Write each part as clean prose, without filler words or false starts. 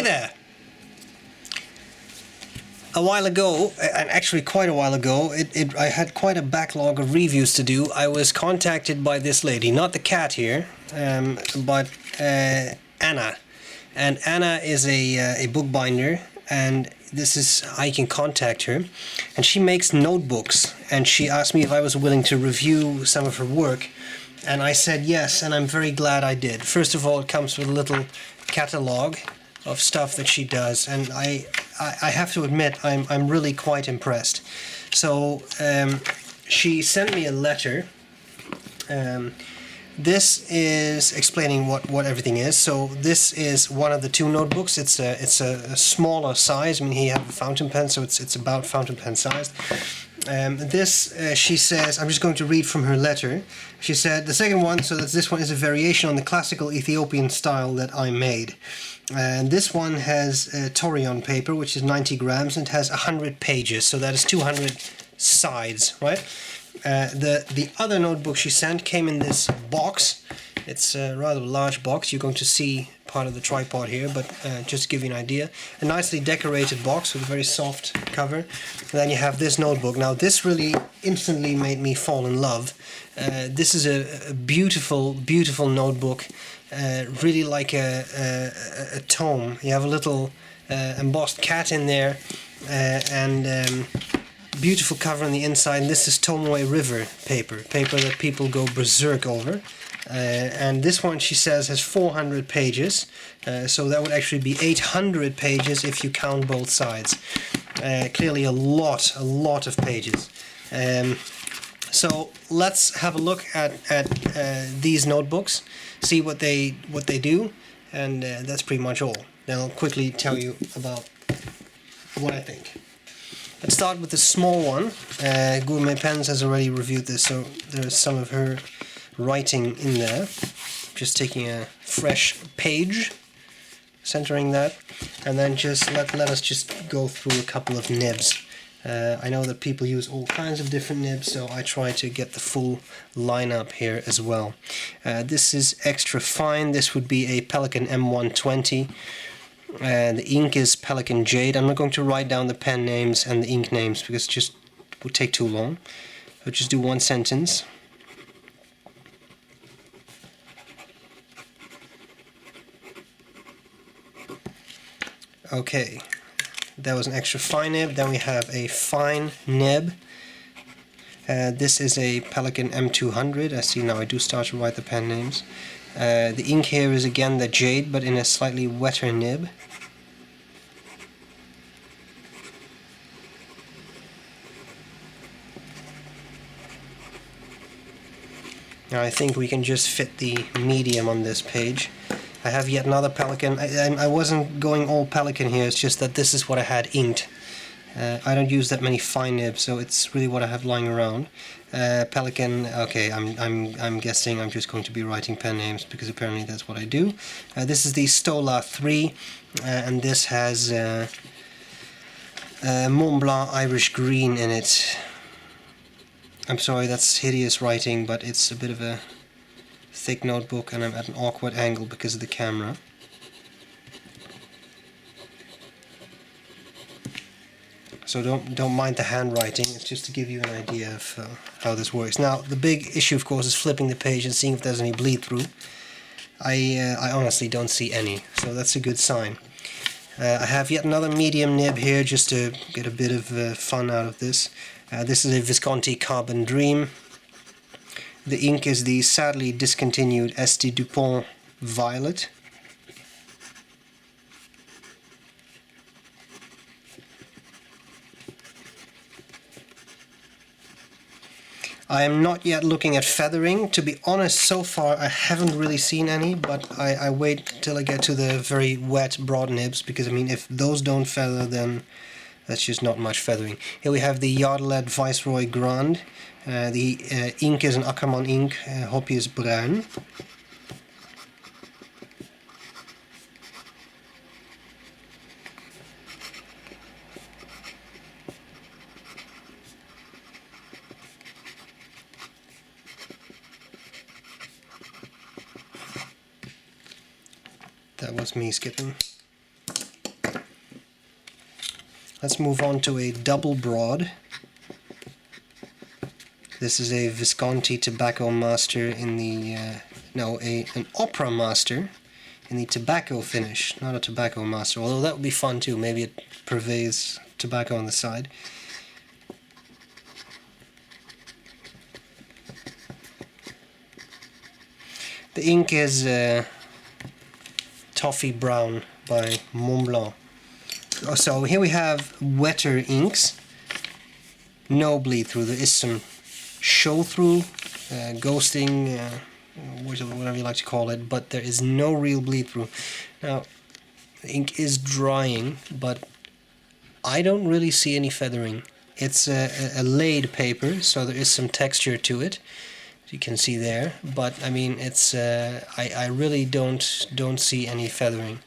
Hey there! A while ago, and actually quite a while ago, I had quite a backlog of reviews to do. I was contacted by this lady, not the cat here, but Anna. And Anna is a bookbinder, and this is how you can contact her. And she makes notebooks, and she asked me if I was willing to review some of her work. And I said yes, and I'm very glad I did. First of all, it comes with a little catalog of stuff that she does, and I have to admit I'm really quite impressed. So she sent me a letter. This is explaining what everything is. So this is one of the two notebooks. It's a smaller size. I mean, here you have a fountain pen, so it's about fountain pen sized. She says, I'm just going to read from her letter. She said, the second one, so that this one is a variation on the classical Ethiopian style that I made. And this one has Torion paper, which is 90 grams, and it has 100 pages, so that is 200 sides, right? The other notebook she sent came in this box. It's a rather large box. You're going to see part of the tripod here, but just to give you an idea. A nicely decorated box with a very soft cover. And then you have this notebook. Now this really instantly made me fall in love. This is a beautiful, beautiful notebook. Really like a tome. You have a little embossed cat in there, and beautiful cover on the inside. And this is Tomoe River paper that people go berserk over. And this one, she says, has 400 pages, so that would actually be 800 pages if you count both sides. Clearly a lot of pages. So let's have a look at these notebooks, see what they do, and that's pretty much all. Then I'll quickly tell you about what I think. Let's start with the small one. Gourmet Pens has already reviewed this, so there's some of her writing in there. Just taking a fresh page, centering that, and then just let us just go through a couple of nibs. I know that people use all kinds of different nibs, so I try to get the full lineup here as well. This is extra fine. This would be a Pelikan M120. The ink is Pelikan Jade. I'm not going to write down the pen names and the ink names because it just would take too long. I'll just do one sentence. Okay, that was an extra fine nib. Then we have a fine nib. This is a Pelikan M200. I see now I do start to write the pen names. The ink here is again the Jade, but in a slightly wetter nib. Now I think we can just fit the medium on this page. I have yet another Pelikan. I wasn't going all Pelikan here, it's just that this is what I had inked. I don't use that many fine nibs, so it's really what I have lying around. Pelikan, okay, I'm guessing I'm just going to be writing pen names because apparently that's what I do. This is the Stola 3, and this has Mont Blanc Irish Green in it. I'm sorry, that's hideous writing, but it's a bit of a thick notebook and I'm at an awkward angle because of the camera. So don't mind the handwriting, it's just to give you an idea of how this works. Now the big issue of course is flipping the page and seeing if there's any bleed through. I honestly don't see any, so that's a good sign. I have yet another medium nib here just to get a bit of fun out of this. This is a Visconti Carbon Dream. The ink is the sadly discontinued St. Dupont Violet. I am not yet looking at feathering. To be honest, so far I haven't really seen any, but I wait till I get to the very wet broad nibs, because I mean if those don't feather then that's just not much feathering. Here we have the Yardelet Viceroy Grand. The ink is an Ackerman ink, Hoppius Bruin. That was me skipping. Let's move on to a double broad. This is a Visconti Tobacco Master in the, an Opera Master in the tobacco finish, not a Tobacco Master, although that would be fun too, maybe it purveys tobacco on the side. The ink is Toffee Brown by Montblanc. So here we have wetter inks, no bleed through. There is some show through, ghosting, whatever you like to call it, but there is no real bleed through. Now, the ink is drying, but I don't really see any feathering. It's a laid paper, so there is some texture to it, as you can see there. But I mean, it's I really don't see any feathering.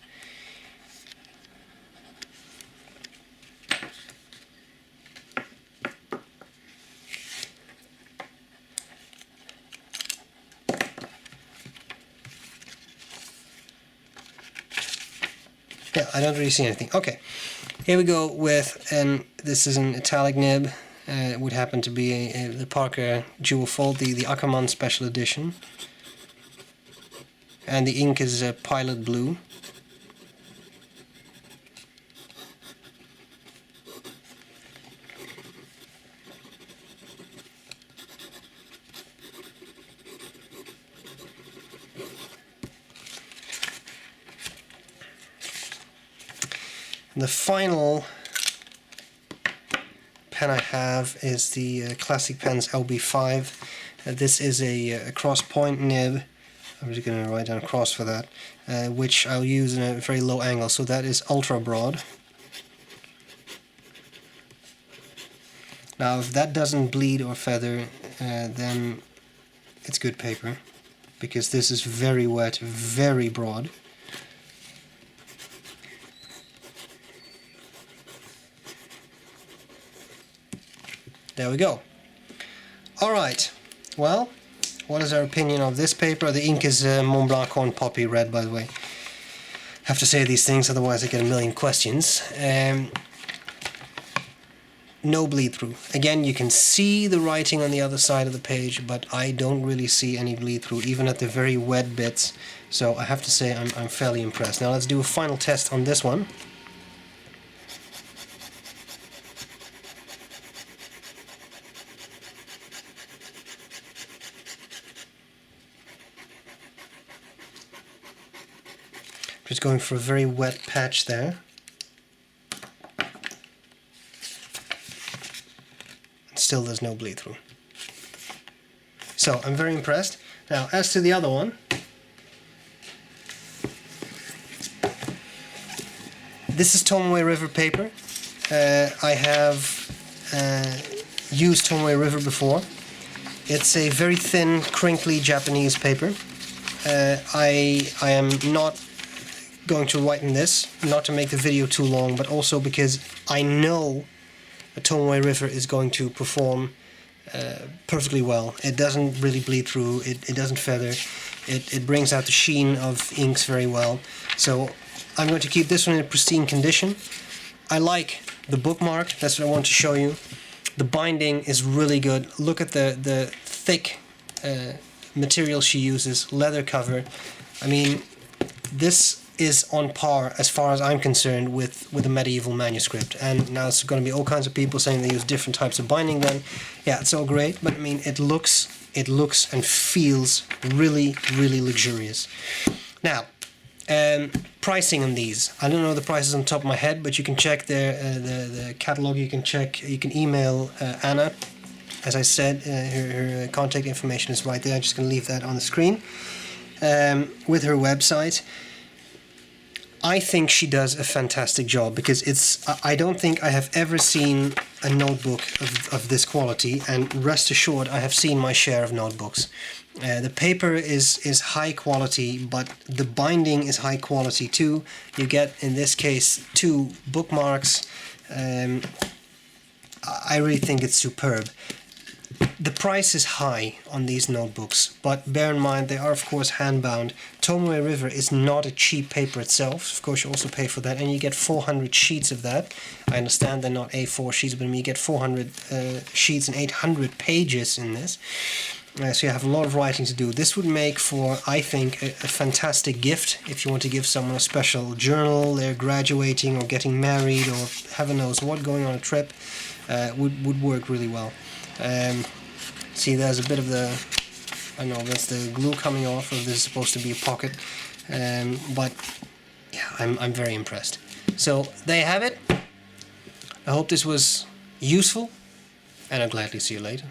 Yeah, I don't really see anything. Okay, here we go with, and this is an italic nib. It would happen to be the Parker Jewel Fold, the Ackerman Special Edition. And the ink is Pilot Blue. The final pen I have is the Classic Pens LB5. This is a cross point nib. I'm just going to write down cross for that, which I'll use in a very low angle. So that is ultra broad. Now, if that doesn't bleed or feather, then it's good paper, because this is very wet, very broad. There we go. Alright, well, what is our opinion of this paper? The ink is Montblanc Corn Poppy Red, by the way. I have to say these things, otherwise I get a million questions. No bleed through. Again, you can see the writing on the other side of the page, but I don't really see any bleed through, even at the very wet bits. So I have to say I'm fairly impressed. Now let's do a final test on this one. Just going for a very wet patch there. And still there's no bleed through. So I'm very impressed. Now as to the other one, this is Tomoe River paper. I have used Tomoe River before. It's a very thin, crinkly Japanese paper. I am not going to write in this, not to make the video too long, but also because I know a Tomoe River is going to perform perfectly well. It doesn't really bleed through, it doesn't feather, it brings out the sheen of inks very well. So I'm going to keep this one in pristine condition. I like the bookmark, that's what I want to show you. The binding is really good. Look at the thick material she uses, leather cover. I mean, this is on par, as far as I'm concerned, with a medieval manuscript. And now it's going to be all kinds of people saying they use different types of binding then. Yeah, it's all great, but I mean, it looks and feels really, really luxurious. Now, pricing on these. I don't know the prices on the top of my head, but you can check the catalog, you can email Anna. As I said, her contact information is right there. I'm just going to leave that on the screen. With her website. I think she does a fantastic job, because I don't think I have ever seen a notebook of this quality, and rest assured I have seen my share of notebooks. The paper is high quality, but the binding is high quality too. You get, in this case, 2 bookmarks. I really think it's superb. The price is high on these notebooks, but bear in mind they are of course hand-bound. Tomoe River is not a cheap paper itself. Of course you also pay for that, and you get 400 sheets of that. I understand they're not A4 sheets, but you get 400 sheets and 800 pages in this. So you have a lot of writing to do. This would make for, I think, a fantastic gift if you want to give someone a special journal, they're graduating or getting married or heaven knows what, going on a trip. Would work really well. See, there's a bit of the, I know that's the glue coming off, or this is supposed to be a pocket, but yeah, I'm very impressed. So there you have it. I hope this was useful, and I'll gladly see you later.